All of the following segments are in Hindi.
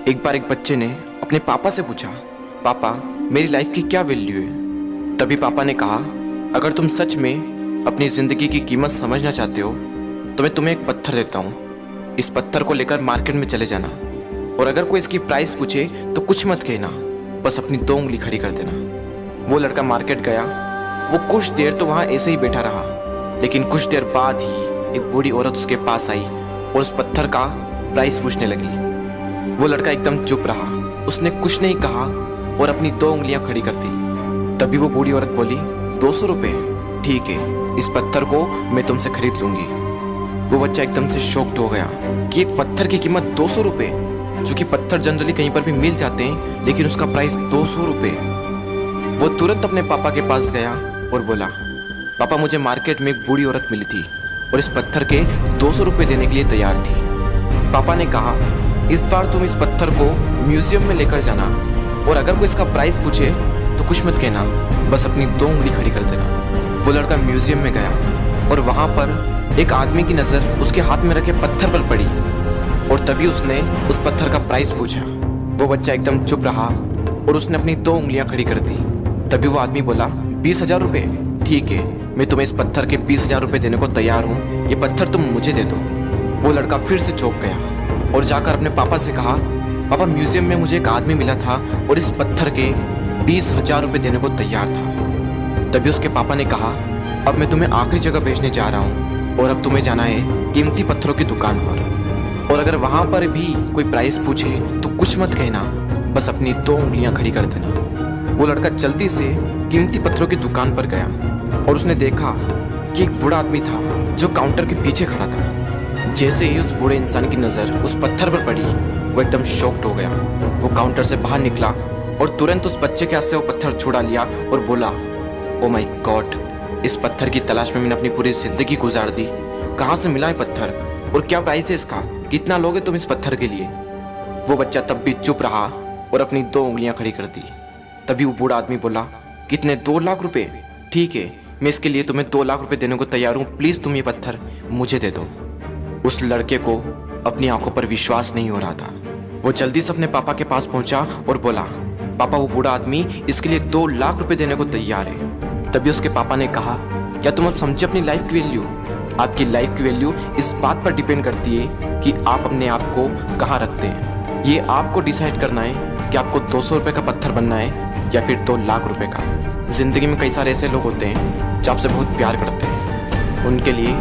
एक बार एक बच्चे ने अपने पापा से पूछा, पापा मेरी लाइफ की क्या वैल्यू है। तभी पापा ने कहा, अगर तुम सच में अपनी ज़िंदगी की कीमत समझना चाहते हो तो मैं तुम्हें एक पत्थर देता हूँ। इस पत्थर को लेकर मार्केट में चले जाना और अगर कोई इसकी प्राइस पूछे तो कुछ मत कहना, बस अपनी 2 उंगली खड़ी कर देना। वो लड़का मार्केट गया। वो कुछ देर तो वहाँ ऐसे ही बैठा रहा, लेकिन कुछ देर बाद ही एक बूढ़ी औरत उसके पास आई और उस पत्थर का प्राइस पूछने लगी। वो लड़का एकदम चुप रहा, उसने कुछ नहीं कहा और अपनी 2 उंगलियां खड़ी कर दी। तभी वो बूढ़ी औरत बोली, 200 रुपये, ठीक है, इस पत्थर को मैं तुमसे खरीद लूंगी। वो बच्चा एकदम से शॉक्ड हो गया कि एक पत्थर की कीमत 200 रुपये, जो कि पत्थर जनरली कहीं पर भी मिल जाते हैं, लेकिन उसका प्राइस 200 रुपये। वो तुरंत अपने पापा के पास गया और बोला, पापा मुझे मार्केट में एक बूढ़ी औरत मिली थी और इस पत्थर के 200 रुपये देने के लिए तैयार थी। पापा ने कहा, इस बार तुम इस पत्थर को म्यूजियम में लेकर जाना और अगर कोई इसका प्राइस पूछे तो कुछ मत कहना, बस अपनी 2 उंगली खड़ी कर देना। वो लड़का म्यूजियम में गया और वहाँ पर एक आदमी की नज़र उसके हाथ में रखे पत्थर पर पड़ी और तभी उसने उस पत्थर का प्राइस पूछा। वो बच्चा एकदम चुप रहा और उसने अपनी 2 उंगलियां खड़ी कर दी। तभी वो आदमी बोला, 20,000 रुपये, ठीक है, मैं तुम्हें इस पत्थर के 20,000 रुपये देने को तैयार हूँ, ये पत्थर तुम मुझे दे दो। वो लड़का फिर से चौंक गया और जाकर अपने पापा से कहा, पापा म्यूजियम में मुझे एक आदमी मिला था और इस पत्थर के 20,000 रुपये देने को तैयार था। तभी उसके पापा ने कहा, अब मैं तुम्हें आखिरी जगह भेजने जा रहा हूँ और अब तुम्हें जाना है कीमती पत्थरों की दुकान पर और अगर वहाँ पर भी कोई प्राइस पूछे तो कुछ मत कहना, बस अपनी 2 उंगलियां खड़ी कर देना। वो लड़का जल्दी से कीमती पत्थरों की दुकान पर गया और उसने देखा कि एक बूढ़ा आदमी था जो काउंटर के पीछे खड़ा था। जैसे ही उस बूढ़े इंसान की नज़र उस पत्थर पर पड़ी, वो एकदम शॉक्ड हो गया। वो काउंटर से बाहर निकला और तुरंत उस बच्चे के हाथ से वो पत्थर छुड़ा लिया और बोला, ओ माय गॉड, इस पत्थर की तलाश में मैंने अपनी पूरी जिंदगी गुजार दी। कहाँ से मिला है पत्थर और क्या प्राइस है इसका, कितना लोगे तुम इस पत्थर के लिए। वो बच्चा तब भी चुप रहा और अपनी 2 उंगलियां खड़ी कर दी। तभी वो बूढ़ा आदमी बोला, कितने, 2 लाख रुपये, ठीक है, मैं इसके लिए तुम्हें 2 लाख रुपये देने को तैयार हूँ, प्लीज़ तुम ये पत्थर मुझे दे दो। उस लड़के को अपनी आंखों पर विश्वास नहीं हो रहा था। वो जल्दी से अपने पापा के पास पहुंचा और बोला, पापा वो बूढ़ा आदमी इसके लिए 2 लाख रुपए देने को तैयार है। तभी उसके पापा ने कहा, क्या तुम अब समझे अपनी लाइफ की वैल्यू? आपकी लाइफ की वैल्यू इस बात पर डिपेंड करती है कि आप अपने आप को कहाँ रखते हैं। ये आपको डिसाइड करना है कि आपको 200 रुपये का पत्थर बनना है या फिर 2 लाख रुपए का। जिंदगी में कई सारे ऐसे लोग होते हैं जो आपसे बहुत प्यार करते हैं, उनके लिए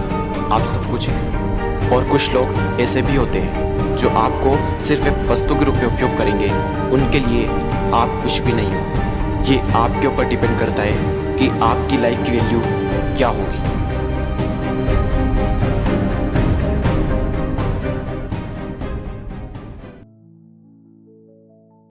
आप सब कुछ हैं, और कुछ लोग ऐसे भी होते हैं जो आपको सिर्फ एक वस्तु के रूप में उपयोग करेंगे, उनके लिए आप कुछ भी नहीं हो। ये आपके ऊपर डिपेंड करता है कि आपकी लाइफ की वैल्यू क्या होगी।